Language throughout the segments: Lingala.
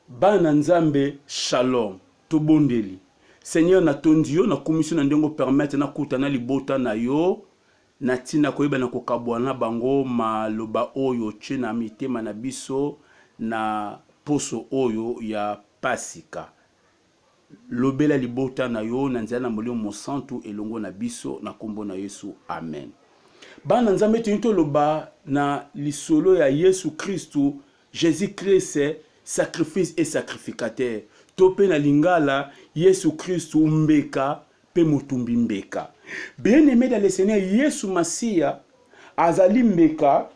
Bana Nzambe shalom tobondeli. Seigneur na tondio na commission na ndengo permettre na kutana libota na yo na tina koyeba na kokabwana bango maloba oyo chena mitema na biso na poso oyo ya pasika. Lobela libota na yo na nzela na molimo mosantu elongo na biso na kombo na Yesu amen. Bana Nzambe tinito loba na lisolo ya Yesu Kristu Jésus Christ sacrifice et sacrificateur. Tope na lingala Yesu Kristu mbeka pe mutumbi mbeka. Bien aimé dans le Seigneur Yesu Masia azali mbeka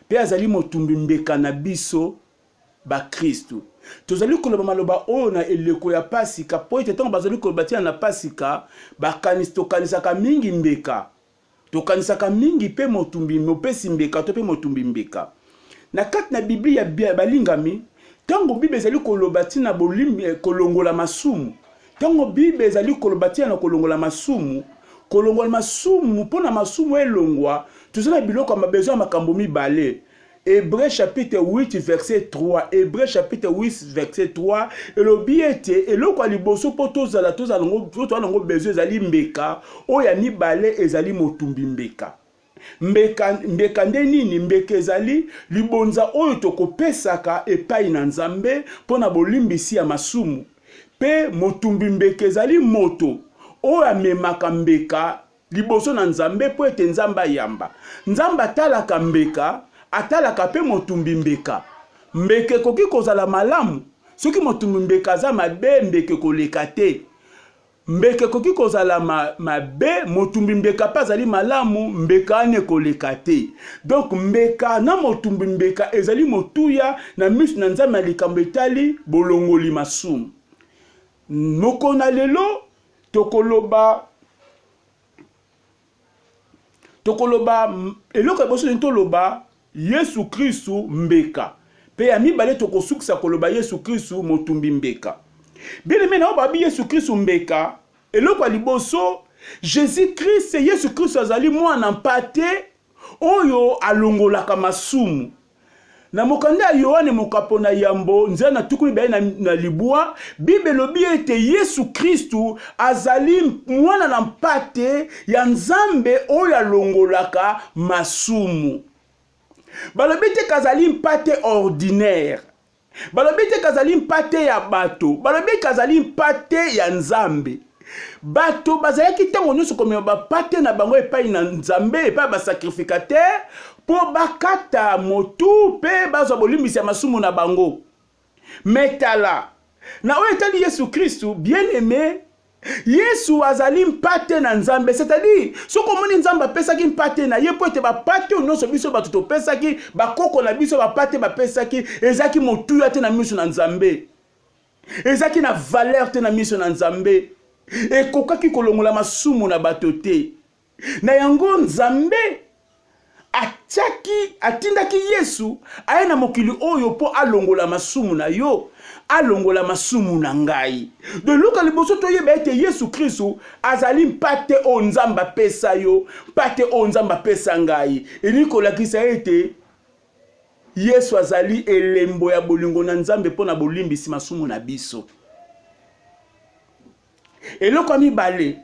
pe azali mutumbi mbeka na biso ba Kristu. Tozali koloba maloba oyo na eleko ya pasika po ete tango bazali koloba tia na pasika tokanisaka mingi mbeka. Tokanisaka mingi pe mutumbi mopesi mbeka to pe mutumbi mbeka. Na kati na Biblia ya balingami tango Bible ezali koloba tina bolimbi kolongola masumu. Tango Bible ezali koloba tina kolongola masumu pona masumu elongwa tozala biloko ya besoin makambo mibale. Hébreux chapitre 8 verset 3. Hébreux chapitre 8 verset 3. Elobi ete eloko liboso po tozala ngo besoin ezali mbeka oya mibale ezali motumbi mbeka. Mbeka nde nini? Mbeka ezali libonza oyo tokopesaka epai na Nzambe pona bolimbisi ya masumu. Pe motumbi mbeka ezali moto oyo amemaka mbeka liboso na Nzambe po ete Nzamba yamba. Nzamba atalaka mbeka atalaka pe motumbi mbeka. Mbeke koki kozala malamu soki motumbi mbeka za mabe mbeke koleka te. Mbeke koki kozala mabe motumbi mbeka pa zali malamu mbeka ane koleka te. Donc mbeka na motumbi mbeka ezali motuya na misu na Nzambe ya likambo etali bolongoli masumu. Mokona lelo tokoloba eloko eboso ntoloba Yesu Kristu mbeka. Pe ya mibale tokosukisa koloba Yesu Kristu motumbi mbeka. Bien aimé na babi Yesu Kristu mbeka eloko liboso Jésus Christ Yesu Kristu azali mwana mpate oyo alongolaka masumu. Na mokanda ya Yohane mokapona yambo nzela na tukuli baye na libwa Bible lobi ete Yesu Kristu azali mwana na mpate ya Nzambe oyo alongolaka masumu. Balobi te kazali mpate ordinaire. Balobi te kazali mpate ya bato. Balobi kazali mpate ya Nzambe. Bato bazalaki tango nyonso komema bapate na bango epai na Nzambe epai ba sacrificateur po bakata motu pe bazwa bolimbisi ya masumu na bango. Metala na oyo etali Yesu Kristu bien aimé Yesu azali mpate na Nzambe, c'est-à-dire soko moni Nzambe apesaki mpate na ye po ete bapate nyonso biso bato topesaki bakoko na biso bapate bapesaki ezaki motuya te na miso na Nzambe. Ezaki na valeur te na miso na Nzambe. Ekokaki kolongola masumu na bato te. Na yango Nzambe atindaki Yesu aye na mokili oyo po alongola masumu na yo, alongola masumu na ngai. De luka liboso toyeba ete Yesu Kristu azali mpate o Nzamba pesa yo, mpate o Nzamba pesa ngai. Elikolakisa ete Yesu azali elembo ya bolingo na Nzambe pona bolimbisi masumu na biso. Eloko mibale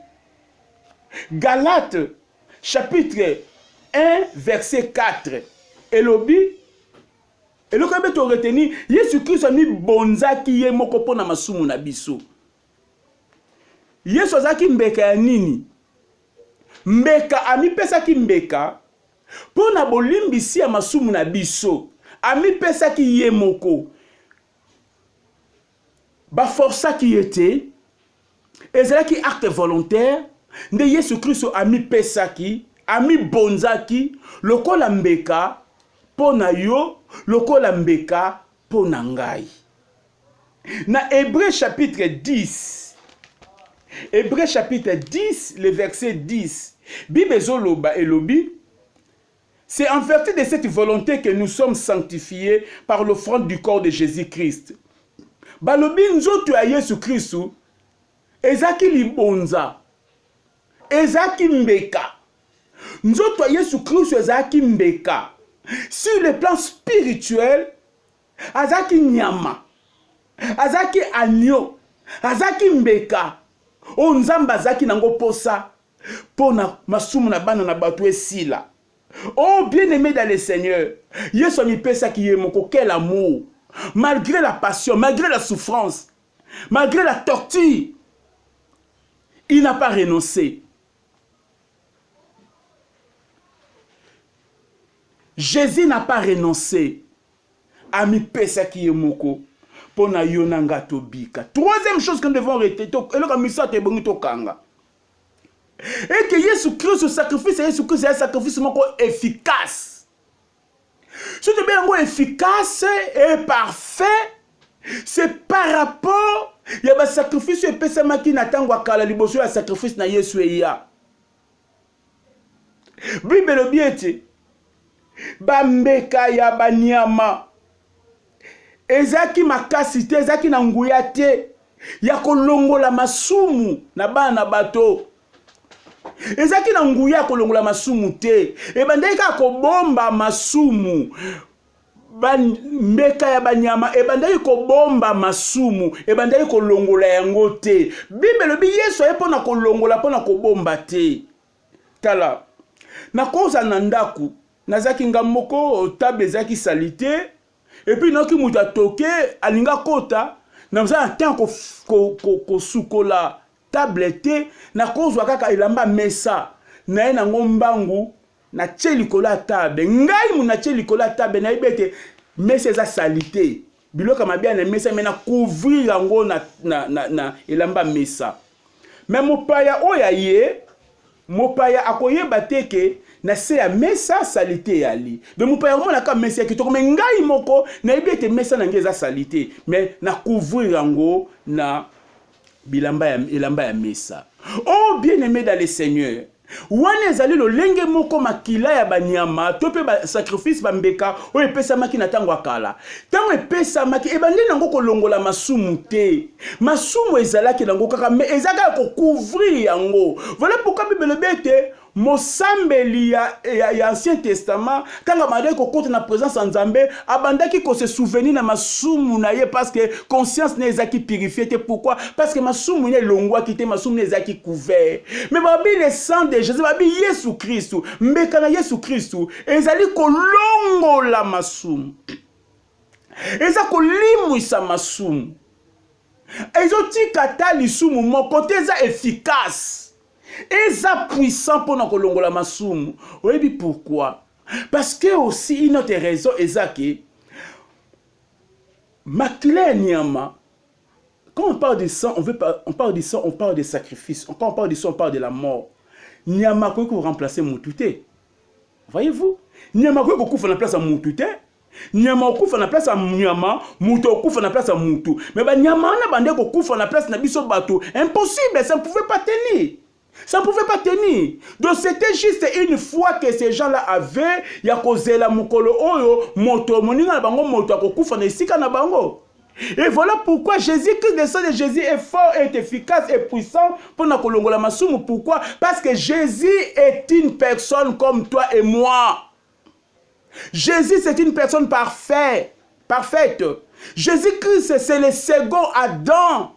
Galate chapitre 1 verset 4 elobi eloko beto reteni Yesu Kristo mi bonzaki ye moko pona masumu na biso. Yesu azaki mbeka ya nini? Mbeka amipesaki mbeka pona bolimbisi ya masumu na biso. Amipesaki ye moko ba forsaki yete ezalaki acte volontaire nde Yesu Kristo amipesaki ami bonzaki lokola mbeka pona yo, lokola mbeka pona ngai. Na Hébreux chapitre 10, Hébreux chapitre 10, le verset 10, Bible zoloba elobi, c'est en vertu de cette volonté que nous sommes sanctifiés par l'offrande du corps de Jésus-Christ. Balobi nzoto ya Yesu Kristo ezaki libonza, ezaki mbeka. Nzoto ya Yesu Kristo ezaki mbeka. Sur le plan spirituel, azaki nyama. azaki agneau, azaki mbeka, o nzamba azaki nango posa, pona masumu na bana na bato esila. Oh bien-aimé dans le Seigneur, Yesu amipesa ki ye moko, quel amour, malgré la passion, malgré la souffrance, malgré la torture, il n'a pas renoncé. Jésus n'a pas renoncé à mi pesa ki yemoko pour na yonanga tobika. Troisième chose que nous devons retenir, et que Jésus-Christ, ce sacrifice, Jésus-Christ, c'est un sacrifice efficace. Ce qui est efficace et parfait, c'est par rapport il y a un sacrifice et pesa maki na tango akala liboso ya sacrifice na Yesu eya. Bible biete bambeka ya banyama ezaki makasi te, ezaki na nguya te ya kolongola masumu na bana bato. Ezaki na nguya kolongola masumu te, ebandeka kobomba masumu. Mbeka ya banyama ebandaki kobomba masumu, ebandaki kolongola yango te. Bible bi Yesu epona kolongola pona kobomba te. Tala na koza na ndaku nazaki ngamoko table zaki salite, et puis noki muta toke alinga kota na mza tan ko sukola table te na kozwa kaka ilamba mesa na ena ngombangu na tchelikola table ngai muna tchelikola table na ibete mesa za salite biloka mabia na mesa mena couvrir yango na ilamba mesa. Mais mopaya oya ye mopaya akoyeba teke na se ya mesa salite yali. Donc mopaya mona ka mesa kitoko me ngai moko na ibete mesa na ngeza salite mais na couvrir yango na ilamba ya mesa. Oh bien-aimé dans le Seigneur, wana ezali lo lenge moko makila ya banyama to pe ba sacrifice bambeka o epesa maki na tango akala. Tango epesa maki ebandi nango kolongola masumu te. Masumu ezalaki nango kaka me ezaka ko couvrir yango. Voilà pourquoi Bible bete Mosambeli ya Ancien Testament kanga madai ko compte na présence en Nzambe abandaki ko se souvenir na masumu na ye parce que conscience ne ezaki purifié te. Pourquoi? Parce que masumu ne longwa kité masumu ne ezaki couvert. Mais babi le sang de Jésus babi Yesu Christ mbeka na Yesu Christ ezali ko longola masumu, eza ko limwisa masumu, ezoti kata lisumu moko te eza efficace. Et ça puissant pour nous kolongola masumu. Oui, pourquoi? Parce que aussi une autre raison est ça que makila nyama. Quand on parle de sang, on parle de sang, on parle de sacrifice. Quand on parle de sang, on parle de la mort. Nyama quoi que vous remplacez mutute. Voyez-vous? Nyama quoi que vous remplacez à mutute. Nyama okufa na place à nyama, muto okufa na place à mutu. Mais ba nyama na bande okufa na place na biso bato. Impossible, ça ne pouvait pas tenir. Ça ne pouvait pas tenir. Donc c'était juste une fois que ces gens-là avaient yakozela mukolo oyo moto moninga na bango moto akokufa na esika na bango. Et voilà pourquoi Jésus-Christ, le sang de Jésus est fort, est efficace et puissant pour na kolongola masumu. Pourquoi? Parce que Jésus est une personne comme toi et moi. Jésus c'est une personne parfaite. Jésus-Christ c'est le second Adam.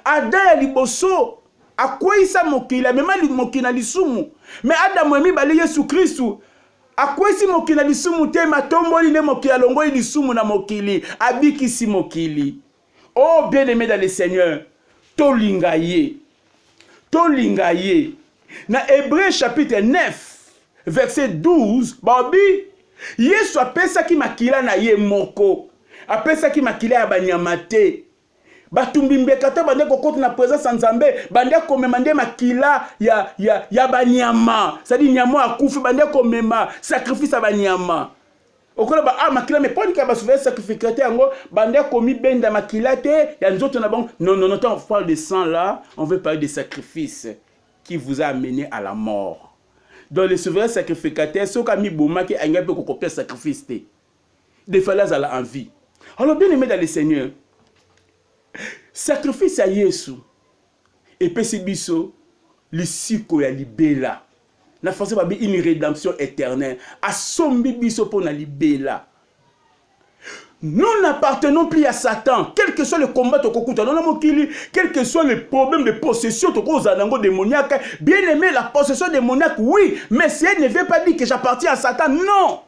Adam est liboso. Akwisa mokila mema mokina lisumu. Mais Adam emi bale Yesu Kristu. Akwisi mokila lisumu te matomboli le mokila longo lisumu na mokili. Abikisi mokili. Oh bien-aimé dans le Seigneur, tolingaye. Na Hébreux chapitre 9 verset 12, babi Yesu apesa ki makila na ye moko. Apesa ki makila ya banyama te. Batumbi mbekata bande kokoti na présence en Nzambe bande komemande makila ya banyama, c'est-à-dire nyama akufi bande komema sacrifice ya banyama. Okola ba makila me poni ka ba sauver sacrificateur yango bande komi benda makila te ya nzoto na bango. Non, on parle de sang là, on veut parler des sacrifices qui vous a amené à la mort. Dans le souverain sacrificateur soka mi boma ki anga pe kokopia sacrifice te. Des fois là à la envie. Alors bien aimé dans le Seigneur, sacrifice à Yesu et pesi biso lisiko ya libela na français babi une rédemption éternelle asombi biso pour na libela. Nous n'appartenons plus à Satan. Quel que soit le combat, quel que soit le problème de possession démoniaque, bien aimé, la possession démoniaque, oui, mais si elle ne veut pas dire que j'appartiens à Satan, non.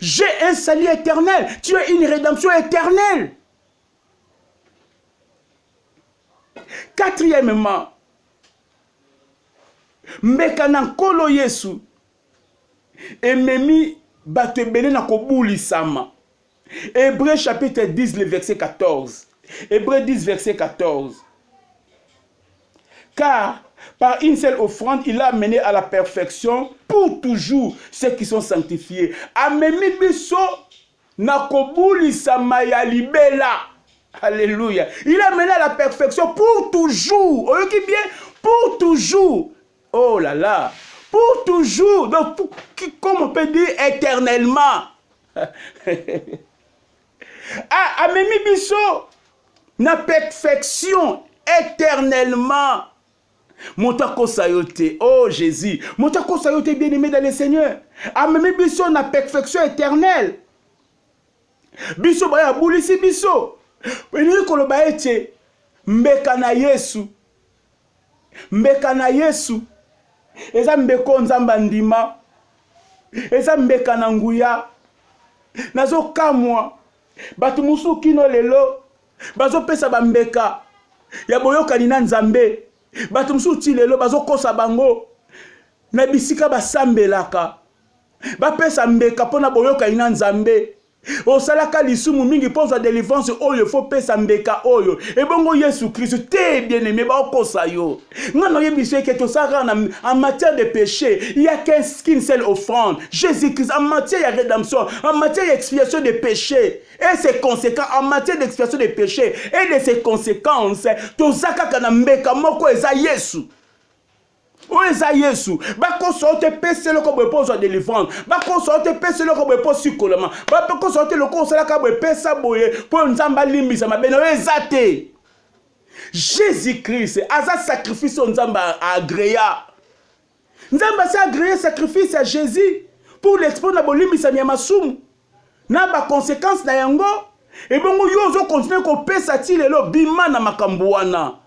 J'ai un salut éternel. Tu as une rédemption éternelle. Quatrièmement, Mekanankolo Yesu ememi batebele na kobuli sama. Hébreux chapitre 10, le verset 14. Hébreux 10, verset 14. Car par une seule offrande, il a amené à la perfection pour toujours ceux qui sont sanctifiés. Amemi biso na kobuli sama ya libela. Alléluia. Il a amené à la perfection pour toujours. Oyoki bien, pour toujours. Oh là là. Pour toujours. Donc, comme on peut dire, éternellement. Amemi biso na perfection éternellement. Motako sayote, oh Jésus, motako sayote bien aimé dans le Seigneur. Amemi biso na perfection éternelle. Biso baya bulisi biso. Wenu koloba ete mbeka na Yesu. Mbeka na Yesu. Eza mbeko nzamba ndima. Eza mbeka na nguya. Nazo kamwa. Batu musu kino lelo. Bazo pesa bambeka. Ya boyoka nina nzambe. Batu musu ti lelo bazo kosa bango. Na bisika basambelaka. Ba pesa mbeka pona boyoka nina nzambe. Osalaka lisumu mingi pour délivrance oyo faut pesa mbeka oyo. Et bongo Yesu Christ te bien aimé ba okosa yo. Ngano yebiso ke to sara en matière de péché, il y a qu'une seule offrande. Jésus-Christ en matière de rédemption, en matière d'expiation des péchés et ses conséquences en matière d'expiation des péchés et de ses conséquences, to saka kana mbeka moko eza Yesu. Oeza Yesu, bako sorte pese loko boye pour délivrance, bako sorte pese loko boye pour sikolama, bako sorte loko sala ka boye pesa boye pour nzamba limbisa mabeno ezate. Jésus-Christ aza sacrifice nzamba agréa. Nzamba sa agréé sacrifice à Jésus pour l'expose na bolimbisa masumu. Na ba conséquence na yango et bongo yo zo continuer ko pesa ti lelo bima na makambo wana.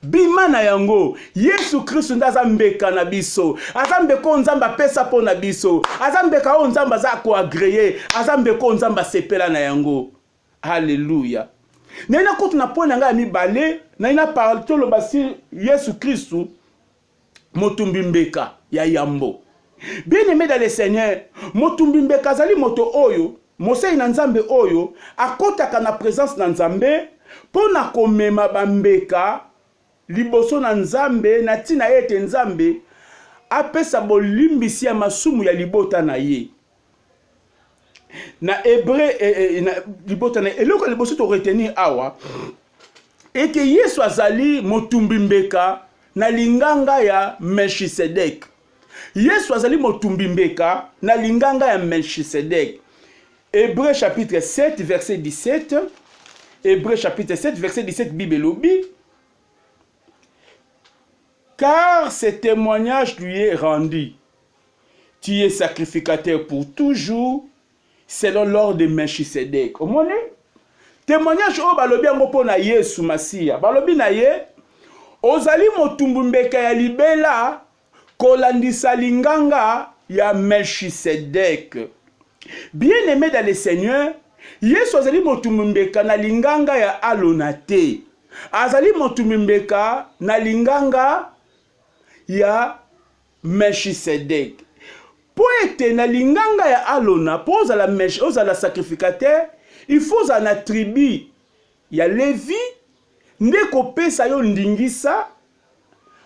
Bima na yango Yesu Kristo ndaza mbeka na biso azambeko nzamba pesa po na biso azambeka o nzamba za ko agréer azambeko nzamba sepela na yango. Alléluia. Nena kutu na pona nga mibale na ina parole to lo basi Yesu Kristo motumbi mbeka ya yambo. Bien aimé dans le Seigneur, motumbi mbeka zali moto oyo mosei na nzambe oyo akotaka na présence na nzambe pona komema bambeka liboso na nzambe na tina yete nzambe apesa bolimbisi ya masumu ya libota na ye. Na hébreu na libota na eloko liboso to retenir awa et que Yesu azali motumbi mbeka na linganga ya Melchisedek. Yesu azali motumbi mbeka na linganga ya Melchisedek. Hébreu chapitre 7 verset 17. Hébreu chapitre 7 verset 17 Bible lobi. Car ce témoignage lui est rendu. Tu es sacrificateur pour toujours, selon l'ordre de Melchisedek. Au moins, témoignage au balobi angopo na Yesu Masia. Balobi na ye, ozali motumbu mbeka ya libela, kolandisa linganga ya Melchisedek. Bien aimé dans le Seigneur, Yesu azali motumbu mbeka na linganga ya Alonate. Azali motumbu mbeka na linganga ya Melchisedek. Pour être na linganga ya Alona, pour la sacrificateur, il faut un attribut ya Lévi, ndeko pesa yo ndingisa,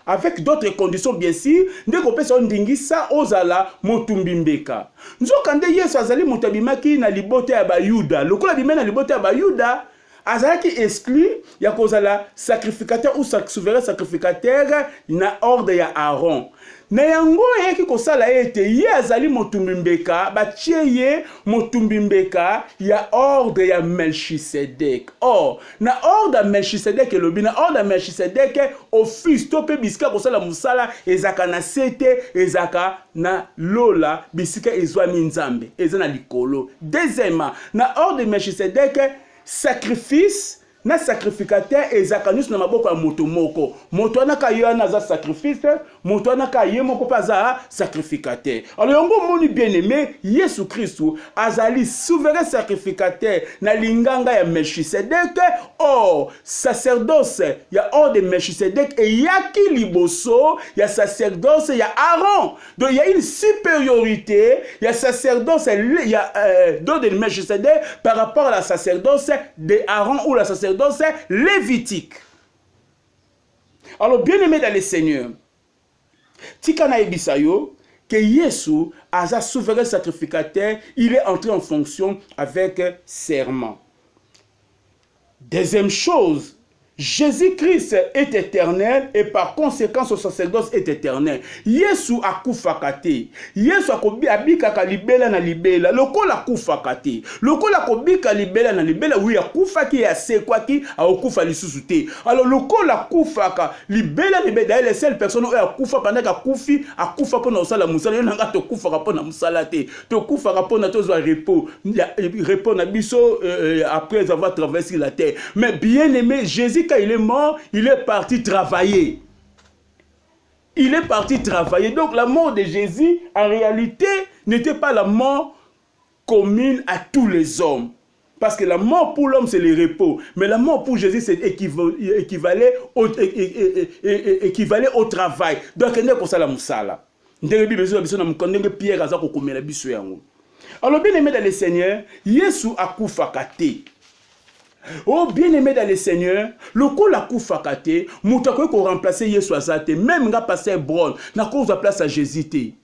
avec d'autres conditions bien sûr, ndeko pesa yo ndingisa ozala motumbi mbeka. Nzokande Yesu azali motabimaki na libota ya Bayuda. Lokola bimena libota ya Bayuda, azalaki exclu ya kozala sacrificateur ou souverain sacrificateur na ordre ya Aaron. Na yango yeki kosala ete ye azali motumbi mbeka batie ye motumbi mbeka ya ordre ya Melchisedek. Or na ordre ya Melchisedek elobi na ordre ya Melchisedek office to pe bisika kosala musala ezaka na sete ezaka na lola bisika ezwami nzambe eza na likolo. Deuxièmement na ordre de Melchisedek sacrifice na sacrificateur ezaka nyusu na maboko ya moto moko. Moto anaka yana za sacrifice, moto anaka ye moko pa za sacrificateur. Alors yango moni bien-aimé, Yesu Christu azali souverain sacrificateur na linganga ya Melchisedek. Or sacerdoce ya ordre de Melchisedek et yaki liboso ya sacerdoce ya Aaron. Donc il y a une supériorité ya sacerdoce ya d'ordre de Melchisedek par rapport à la sacerdoce de Aaron ou la sacerdoce lévitique. Alors, bien aimé dans le Seigneur, Tikana Ebisayo, que Yesu, as un souverain sacrificateur, il est entré en fonction avec serment. Deuxième chose, Jésus-Christ est éternel et par conséquent son sacerdoce est éternel. Yesu akufakate. Yesu abika libela na libela. Lokola kufakate. Lokola kobika libela na libela. Oui, akufaki ya sekwaki akufa lisusu. Alors lokola kufaka libela libela les seules personnes où akufa pendant qu'akufi akufa pona osala musala yonanga to kufa pona musala te. To kufa pona tozo repos. Repos na biso après avoir traversé la terre. Mais bien aimé Jésus quand il est mort, il est parti travailler. Il est parti travailler. Donc la mort de Jésus, en réalité, n'était pas la mort commune à tous les hommes. Parce que la mort pour l'homme, c'est le repos. Mais la mort pour Jésus, c'est équivalait au travail. Donc, il y a comme ça la moussala. Alors, bien aimé dans le Seigneur, Yesu a koufakate. Oh bien-aimé dans le Seigneur, le coup la koufakate, moutako ko remplacer Yesu azate, même nga passer Bron, na cause de place à Jésus té.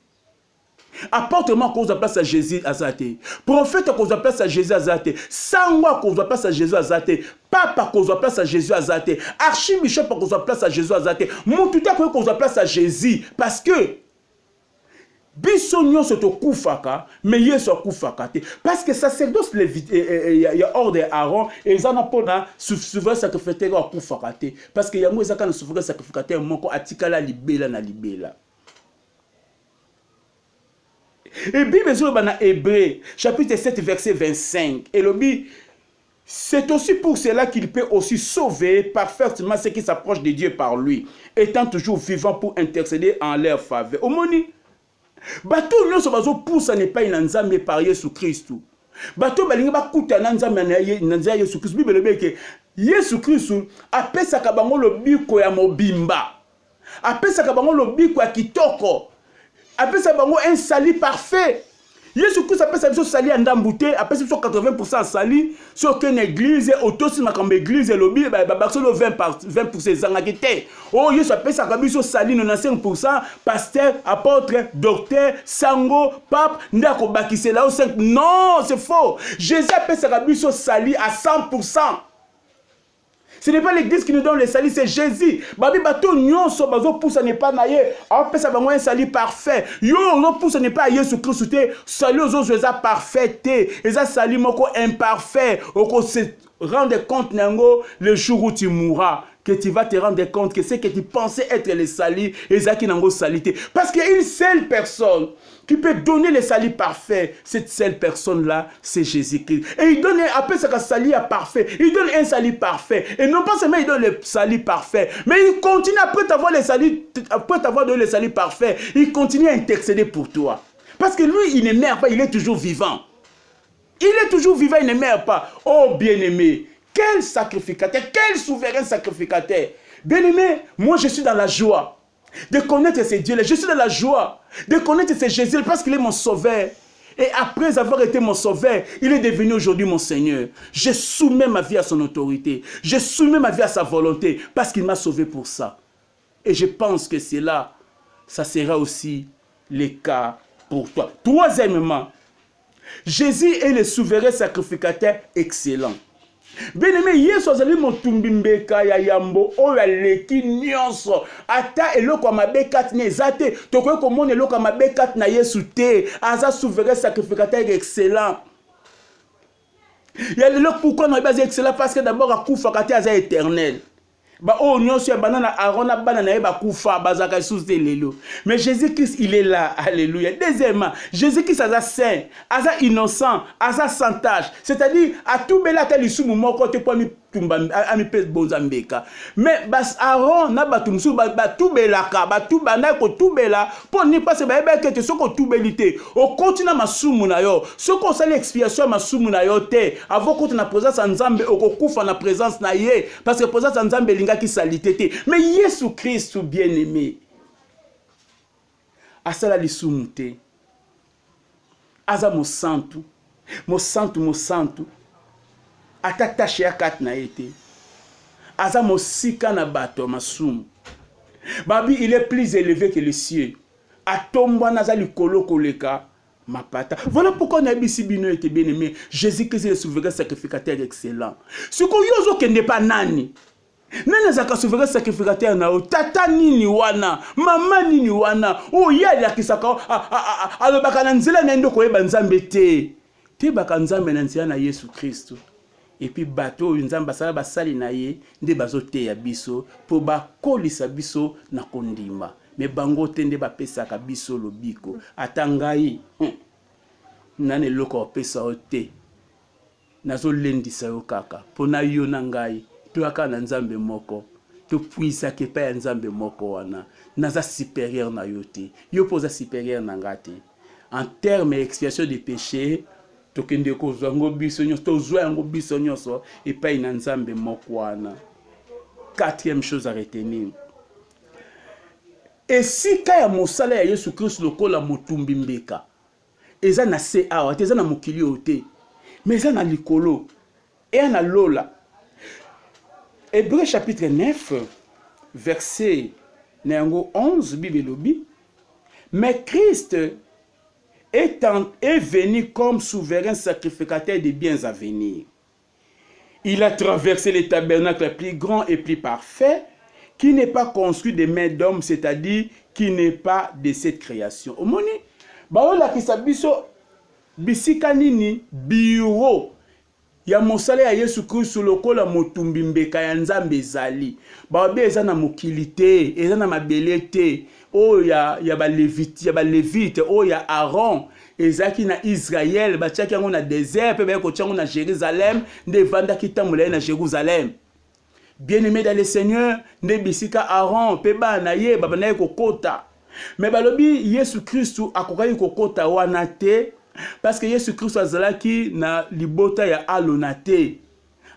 Apportement cause de place à Jésus azate. Prophète cause de place à Jésus azate. Sangwa cause de place à Jésus azate. Papa cause de place à Jésus azate. Archibishop cause de place à Jésus azate. Moututa cause de place à Jésus parce que Bisogno se to kufaka, mais Yesu kufaka te. Parce que sacerdoce il y a ordre Aaron et ils en ont pas souverain sacrificateur kufaka te. Parce que yango ezaka na souverain sacrificateur moko atikala libela na libela. Et Bible zo bana Hébreu chapitre 7 verset 25 et le dit c'est aussi pour cela qu'il peut aussi sauver parfaitement ceux qui s'approchent de Dieu par lui, étant toujours vivant pour intercéder en leur faveur. Omoni bato nyonso bazo poussa ne pas inanzambe par Yesu Christu. Bato balinga bakuta nanzambe na Yesu Christu. Bible beke Yesu Christu apesa ka bango lobiko ya mobimba. Apesa ka bango lobiko ya kitoko. Apesa bango un salut parfait. Yesu Christ apesa biso sali ya ndambute, apesa biso 80% sali, sur qu'une église autosi makambe église lobi ba bakso 20% zangaki te. Oh Yesu apesa biso sali 95% pasteur, apôtre, docteur, sango, pape, ndako bakisela au 5. Non, c'est faux. Jésus apesa biso sali à 100%. Ce n'est pas l'église qui nous donne le salut, c'est Jésus. Babi bato nyonso bazo poussa n'est pas naie. Après ça va un salut parfait. Yo no poussa n'est pas Jésus Christ te. Salut aux autres eza parfait te. Eza salut moko imparfait. Oko se rendre compte nango le jour où tu mourras. Que tu vas te rendre compte que ce que tu pensais être le salut, ezaki nango salité. Parce qu'il y a une seule personne qui peut donner le salut parfait. Cette seule personne-là, c'est Jésus-Christ. Et il donne après ça salut parfait. Il donne un salut parfait. Et non pas seulement il donne le salut parfait, mais il continue après t'avoir donné le salut parfait, il continue à intercéder pour toi. Parce que lui, il ne meurt pas, il est toujours vivant. Il est toujours vivant, il ne meurt pas. Oh bien-aimé, quel sacrificateur, quel souverain sacrificateur. Bien-aimé, moi je suis dans la joie de connaître ce Dieu-là. Je suis dans la joie de connaître ce Jésus parce qu'il est mon sauveur. Et après avoir été mon sauveur, il est devenu aujourd'hui mon Seigneur. Je soumets ma vie à son autorité. Je soumets ma vie à sa volonté parce qu'il m'a sauvé pour ça. Et je pense que c'est là, ça sera aussi le cas pour toi. Troisièmement, Jésus est le souverain sacrificateur excellent. Bien-aimé, Yesu azali motumbi mbeka ya yambo oyo aleki nyonso ata eloko mabe kati na ezate tokoki komona eloko mabe kati na Yesu te aza souverain sacrificateur excellent. Il y a le pourquoi on est excellent parce que d'abord akufa kati aza éternel. Ba oh nyonso ya banana arona bana na eba kufa bazaka sous lelo. Mais Jésus-Christ il est là. Alléluia. Deuxièmement, Jésus-Christ aza saint, aza innocent, aza sans tâche. C'est-à-dire à tout bela tali sumu moko te pomi tumba ami pes bonzambeka. Mais bas Aaron na batumsu ba tout belaka, ba tout bana ko tout bela pour ni pas se ba eba que te soko tout belité. Au continent masumu na yo. Soko sali expiation masumu na yo te. Avant qu'on na présence nzambe okokufa na présence na ye parce que présence nzambe qui salité. Mais Jésus Christ bien-aimé asala lisumute aza mo santu atatache ya kat na ete aza mo sika na bato masumu babi il est plus élevé que les cieux atomba naza likolo koleka mapata. Voilà pourquoi on a dit si bino était bien-aimé Jésus-Christ est le souverain sacrificateur excellent. Ce qu'on yozo que n'est pas nani nani zaka souverain sacrificateur na o tata nini wana mama nini wana o yali akisaka alobaka na nzela na ndo koyeba nzambe te baka nzambe na nzela na Yesu Kristo et puis bato nzamba sala basali na ye nde bazote ya biso po bakolisa biso na kondima mais bango te nde bapesaka biso lobiko atangai nane loko pesa ote nazo lendisa yo kaka pona yo na ngai tuaka na nzambe moko to puisa ke pa nzambe moko wana naza supérieur na yote yo poza supérieur na ngate en termes d'expiation des péchés to kende ko zango biso nyonso to zwa ngo biso nyonso et pa ina nzambe moko wana. Quatrième chose à retenir, et si kaya mosala ya Yesu Christ lokola motumbi mbeka eza na se awa eza na mokili ote mais eza na likolo et na lola. Hébreux chapitre 9, verset 11, Bible lobi. Mais Christ est venu comme souverain sacrificateur des biens à venir. Il a traversé les tabernacles plus grands et plus parfaits, qui n'est pas construit de mains d'hommes, c'est-à-dire qui n'est pas de cette création. Au moni, baola kisabiso bisika nini bureau ya mosala ya Yesu Kristo lokola motumbi mbeka ya nzambe ezali babe eza na mokilité eza na mabelete o ya balevite o ya Aaron ezaki na Israël batiaki yango na désert pe ba ko tyango na Jérusalem nde vanda kitamula na Jérusalem. Bien-aimé dans le Seigneur nde bisika Aaron pe ba na ye baba na ko kota mais balobi Yesu Kristo akokai ko kota wana te. Parce que Yesu Christ azalaki na libota ya alonate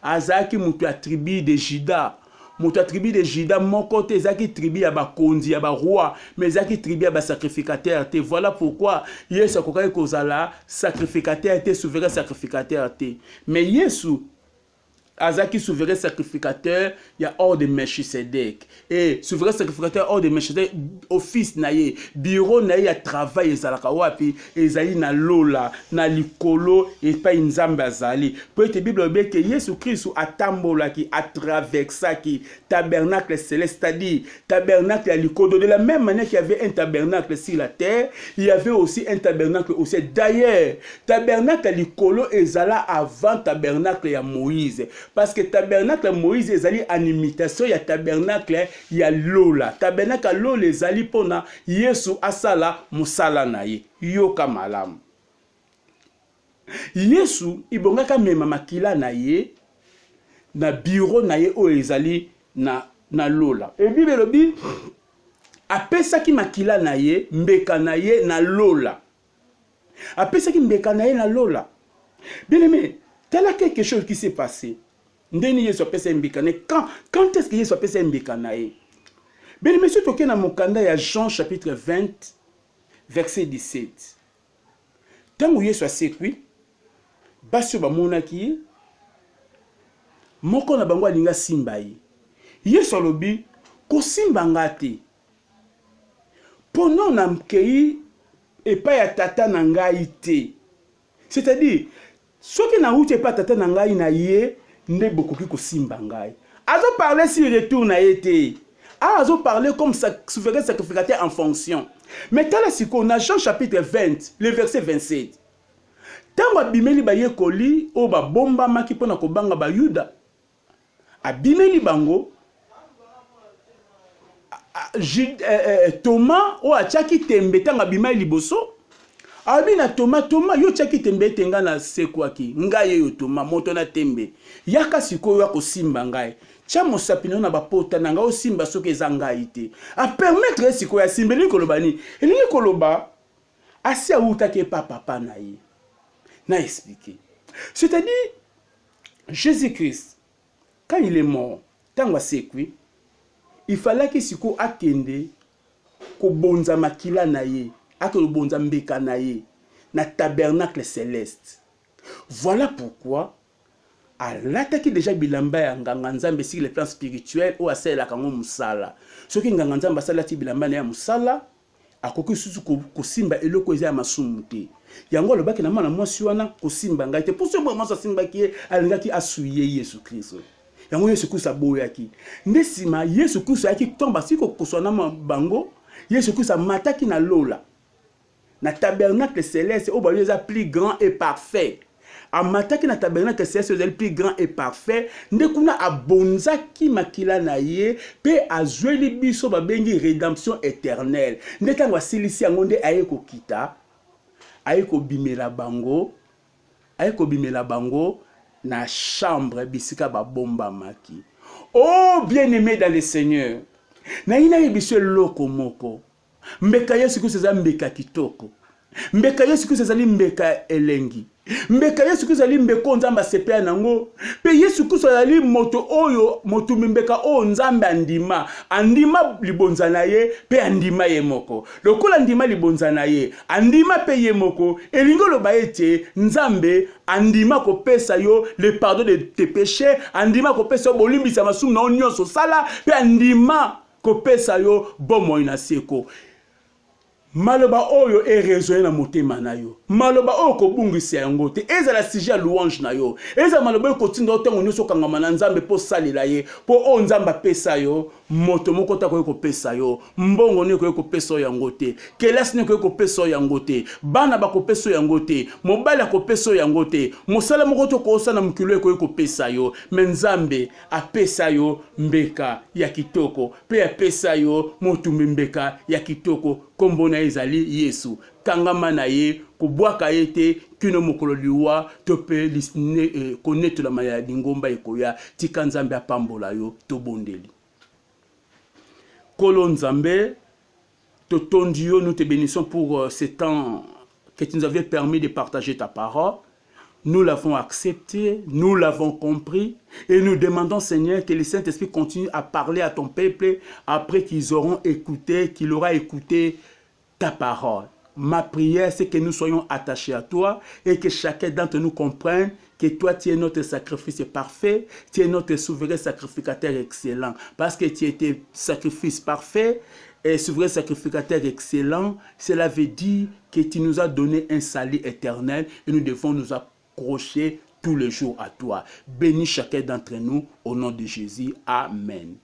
azaki mutu ya tribu de Juda mutu ya tribu de Juda moko te ezaki tribu ya bakonzi ya ba roi mais ezaki tribu ya ba sacrificateur te. Voilà pourquoi Yesu akokaki kozala sacrificateur te souverain sacrificateur te mais Yesu azaki souverain sacrificateur ya hors de Melchisedec et souverain sacrificateur hors de Melchisedec office na ye bureau na ye ya travail ezalaka wapi ezali na lola na likolo et pas nzambe azali po ete Bible obe que Yesu Christ atambolaki atraversaki tabernacle céleste, c'est-à-dire tabernacle ya likolo. De la même manière qu'il y avait un tabernacle sur la terre, il y avait aussi un tabernacle au ciel. D'ailleurs tabernacle ya likolo ezala avant tabernacle ya Moïse. Parce que tabernacle Moïse ezali en imitation ya tabernacle ya lola. Tabernacle lola ezali pona Yesu asala musala na ye. Yoka malamu. Yesu ibongaka mema makila na ye na bureau na ye o ezali na lola. Et Bible lobi apesaki makila na ye mbeka na ye na lola. Apesaki mbeka na ye na lola. Bien aimé, tel a quelque chose qui s'est passé. Ndeni Yesu apesa mbikane quand est-ce que Yesu apesa mbikanae? Bien monsieur toke na mokanda ya Jean chapitre 20 verset 17. Tango Yesu asekwi basi bamonaki moko na bango alinga simba ye. Yesu alobi ko simba ngate. Pono na mkei epa ya tata na ngai te. C'est-à-dire soki na uti epa tata na ngai na ye nde bokoki kosimba ngai. Azo parler sur retour na été. Azo parler comme souverain sacrificateur en fonction. Mais tala siko na Jean chapitre 20, le verset 27. Tango abimeli ba yekoli o ba bomba maki pona ko banga ba Yuda. Abimeli bango Thomas o achaki tembe tanga bimeli liboso. Abina Thomas yo chaki tembe tenga na sekwaki. Ngai yo Thomas moto na tembe. Yaka sikoyo akosimba ngai. Tia mosapino na bapota na nga osimba soki eza ngai te. A permettre sikoyo asimbeli koloba ni. Elingi koloba asi autaki pa papa na ye. Na expliqué. C'est-à-dire Jésus-Christ quand il est mort, tango asekwi, il fallait que siko akende ko bonza makila na ye. Akelo bonza mbeka na ye na tabernacle céleste. Voilà pourquoi alataki déjà bilamba ya nganga nzambe sur le plan spirituel ou asela kango musala. Soki nganga nzambe asala ti bilamba na ya musala, akoki susu kosimba eloko eza ya masumu te. Yango lobaki na mwana mwasi wana kosimba ngai te. Pour ce moment ça simba ki alingaki asuye Yesu Christ. Yango Yesu Christ aboyaki. Ndesima Yesu Christ yaki tomba siko koswana bango. Yesu Christ mataki na lola. Na tabernacle céleste au bas est plus grand et parfait. Amataki na tabernacle céleste est plus grand et parfait. Ndekuna abonzaki makila na ye pe azweli biso babengi rédemption éternelle. Ndetanga silisi ngonde ayeko kita. Ayeko bimela bango. Ayeko bimela bango na chambre bisika ba bomba maki. Oh bien-aimé dans le Seigneur. Na ina yebiso loko moko. Mbeka Yesu Kristo za mbeka kitoko. Mbeka Yesu Kristo za mbeka elengi. Mbeka Yesu Kristo za mbeko nzamba sepea nango. Pe Yesu Kristo za moto oyo moto mbeka o nzamba andima. Andima libonza na ye pe andima ye moko. Lokola andima libonza na ye. Andima pe ye moko. Elingo lo baete nzambe andima ko pesa yo le pardon de tes péchés. Andima ko pesa bolimbi sa masumu na onyoso sala pe andima ko pesa yo bomo inaseko. Maloba oyo e rezoye na motema na yo. Maloba oyo ko bungisi yango te. Eza la sujet louange na yo. Eza maloba oyo kotinda otengo nyoso kangama na nzambe po salela ye. Po o nzamba pesa yo. Moto moko ta ko pesa yo. Mbongo ne ko pesa yango te. Kelasi ne ko pesa yango te. Bana ba ko pesa yango te. Mobala ko pesa yango te. Mosala moko to ko osana mukilo ko pesa yo. Menzambe a pesa yo mbeka ya kitoko. Pe a pesa yo motu mbeka ya kitoko. Kombona ezali Yesu. Kangama na ye, kubwaka yete, kino mokolo liwa, tope connaître la maya dingomba ekoya, tika nzambe apambola yo, to bondeli. Kolo nzambe, to tondio, nous te bénissons pour ce temps que tu nous avais permis de partager ta parole. Nous l'avons accepté, nous l'avons compris et nous demandons, Seigneur, que le Saint-Esprit continue à parler à ton peuple après qu'ils auront écouté, qu'il aura écouté ta parole. Ma prière, c'est que nous soyons attachés à toi et que chacun d'entre nous comprenne que toi, tu es notre sacrifice parfait, tu es notre souverain sacrificateur excellent. Parce que tu étais sacrifice parfait et souverain sacrificateur excellent, cela veut dire que tu nous as donné un salut éternel et nous devons nous accrocher tous les jours à toi. Bénis chacun d'entre nous au nom de Jésus. Amen.